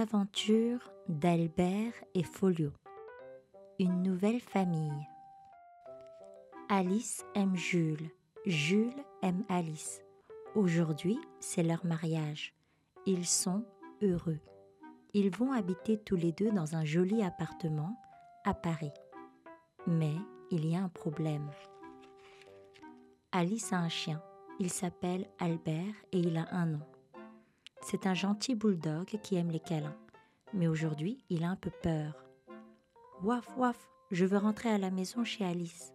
Les aventures d'Albert et Folio. Une nouvelle famille. Alice aime Jules. Jules aime Alice. Aujourd'hui, c'est leur mariage. Ils sont heureux. Ils vont habiter tous les deux dans un joli appartement à Paris. Mais il y a un problème. Alice a un chien. Il s'appelle Albert et il a 1 an. C'est un gentil bulldog qui aime les câlins. Mais aujourd'hui, il a un peu peur. Waf, waf, je veux rentrer à la maison chez Alice.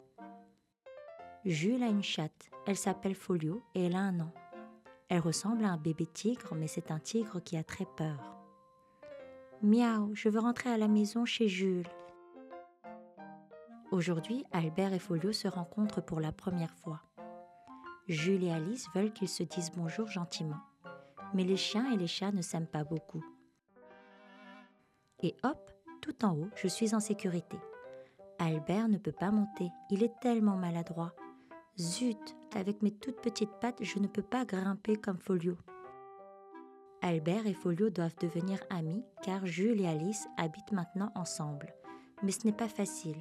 Jules a une chatte. Elle s'appelle Folio et elle a 1 an. Elle ressemble à un bébé tigre, mais c'est un tigre qui a très peur. Miaou, je veux rentrer à la maison chez Jules. Aujourd'hui, Albert et Folio se rencontrent pour la première fois. Jules et Alice veulent qu'ils se disent bonjour gentiment. Mais les chiens et les chats ne s'aiment pas beaucoup. Et hop, tout en haut, je suis en sécurité. Albert ne peut pas monter, il est tellement maladroit. Zut, avec mes toutes petites pattes, je ne peux pas grimper comme Folio. Albert et Folio doivent devenir amis car Jules et Alice habitent maintenant ensemble. Mais ce n'est pas facile.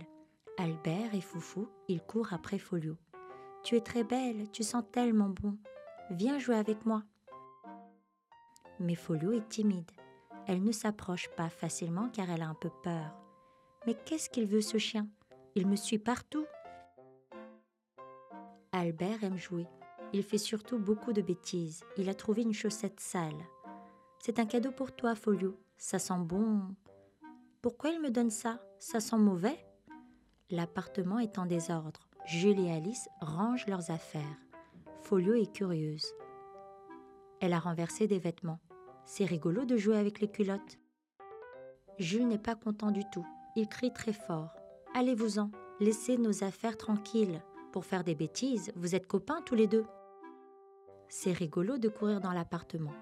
Albert est foufou, il court après Folio. Tu es très belle, tu sens tellement bon. Viens jouer avec moi. Mais Folio est timide. Elle ne s'approche pas facilement car elle a un peu peur. Mais qu'est-ce qu'il veut ce chien? Il me suit partout. Albert aime jouer. Il fait surtout beaucoup de bêtises. Il a trouvé une chaussette sale. C'est un cadeau pour toi, Folio. Ça sent bon. Pourquoi il me donne ça? Ça sent mauvais? L'appartement est en désordre. Jules et Alice rangent leurs affaires. Folio est curieuse. Elle a renversé des vêtements. C'est rigolo de jouer avec les culottes. Jules n'est pas content du tout. Il crie très fort. Allez-vous-en, laissez nos affaires tranquilles. Pour faire des bêtises, vous êtes copains tous les deux. C'est rigolo de courir dans l'appartement.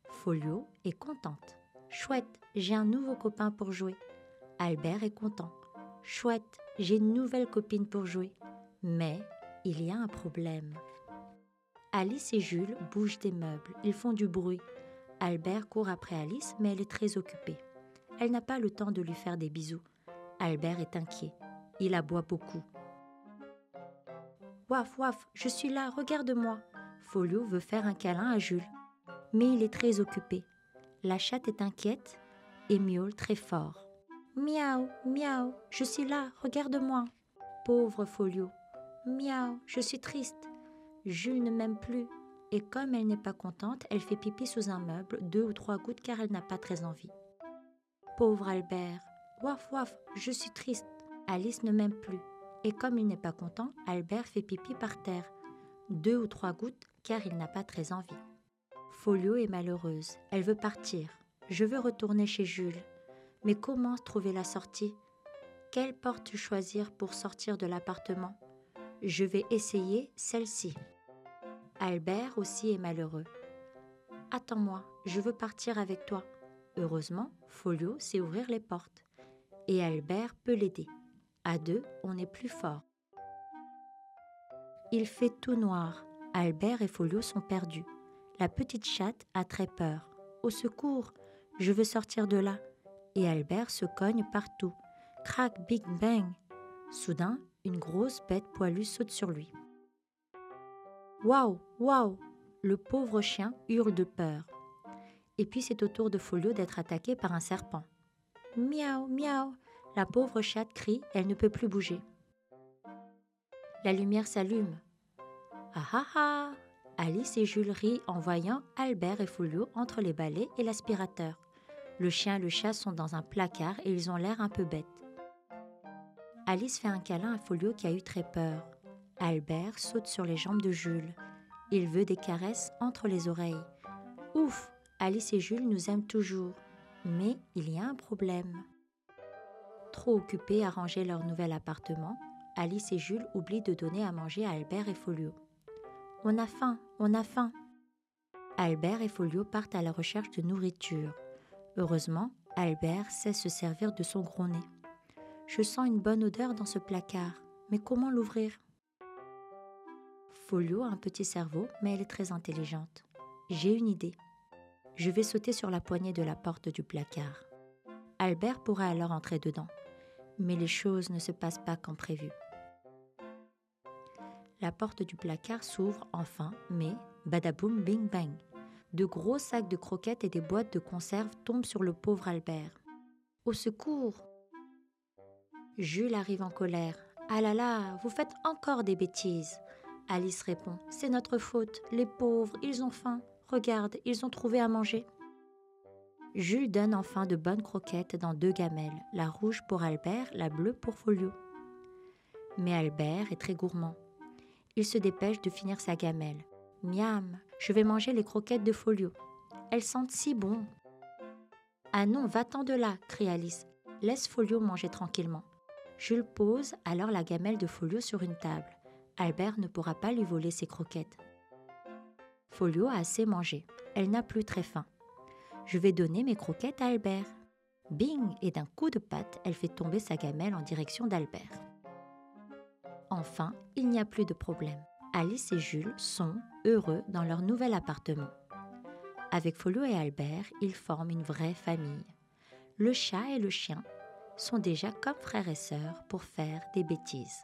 Folio est contente. Chouette, j'ai un nouveau copain pour jouer. Albert est content. Chouette, j'ai une nouvelle copine pour jouer. Mais il y a un problème. Alice et Jules bougent des meubles. Ils font du bruit. Albert court après Alice, mais elle est très occupée. Elle n'a pas le temps de lui faire des bisous. Albert est inquiet. Il aboie beaucoup. Waf, waf, je suis là, regarde-moi. Folio veut faire un câlin à Jules. Mais il est très occupé. La chatte est inquiète et miaule très fort. Miaou, miaou, je suis là, regarde-moi. Pauvre Folio. Miaou, je suis triste. Jules ne m'aime plus. Et comme elle n'est pas contente, elle fait pipi sous un meuble, 2 ou 3 gouttes car elle n'a pas très envie. Pauvre Albert. Waf, waf, je suis triste. Alice ne m'aime plus. Et comme il n'est pas content, Albert fait pipi par terre. 2 ou 3 gouttes car il n'a pas très envie. Folio est malheureuse. Elle veut partir. Je veux retourner chez Jules. Mais comment trouver la sortie? Quelle porte choisir pour sortir de l'appartement? Je vais essayer celle-ci. Albert aussi est malheureux. Attends-moi, je veux partir avec toi. Heureusement, Folio sait ouvrir les portes. Et Albert peut l'aider. À 2, on est plus fort. Il fait tout noir. Albert et Folio sont perdus. La petite chatte a très peur. Au secours, je veux sortir de là. Et Albert se cogne partout. Crac, big bang. Soudain, une grosse bête poilue saute sur lui. Waouh, waouh! Le pauvre chien hurle de peur. Et puis c'est au tour de Folio d'être attaquée par un serpent. Miaou, miaou! La pauvre chatte crie, elle ne peut plus bouger. La lumière s'allume. Ah ah ah! Alice et Jules rient en voyant Albert et Folio entre les balais et l'aspirateur. Le chien et le chat sont dans un placard et ils ont l'air un peu bêtes. Alice fait un câlin à Folio qui a eu très peur. Albert saute sur les jambes de Jules. Il veut des caresses entre les oreilles. Ouf! Alice et Jules nous aiment toujours. Mais il y a un problème. Trop occupés à ranger leur nouvel appartement, Alice et Jules oublient de donner à manger à Albert et Folio. On a faim, on a faim. Albert et Folio partent à la recherche de nourriture. Heureusement, Albert sait se servir de son gros nez. Je sens une bonne odeur dans ce placard, mais comment l'ouvrir? Folio a un petit cerveau, mais elle est très intelligente. J'ai une idée. Je vais sauter sur la poignée de la porte du placard. Albert pourra alors entrer dedans. Mais les choses ne se passent pas comme prévu. La porte du placard s'ouvre enfin, mais badaboum bing bang. De gros sacs de croquettes et des boîtes de conserve tombent sur le pauvre Albert. Au secours! Jules arrive en colère. Ah là là, vous faites encore des bêtises. Alice répond. C'est notre faute. Les pauvres, ils ont faim. Regarde, ils ont trouvé à manger. Jules donne enfin de bonnes croquettes dans 2 gamelles, la rouge pour Albert, la bleue pour Folio. Mais Albert est très gourmand. Il se dépêche de finir sa gamelle. Miam, je vais manger les croquettes de Folio. Elles sentent si bon. Ah non, va-t'en de là, crie Alice. Laisse Folio manger tranquillement. Jules pose alors la gamelle de Folio sur une table. Albert ne pourra pas lui voler ses croquettes. Folio a assez mangé. Elle n'a plus très faim. Je vais donner mes croquettes à Albert. Bing! Et d'un coup de patte, elle fait tomber sa gamelle en direction d'Albert. Enfin, il n'y a plus de problème. Alice et Jules sont heureux dans leur nouvel appartement. Avec Folio et Albert, ils forment une vraie famille. Le chat et le chien sont déjà comme frères et sœurs pour faire des bêtises.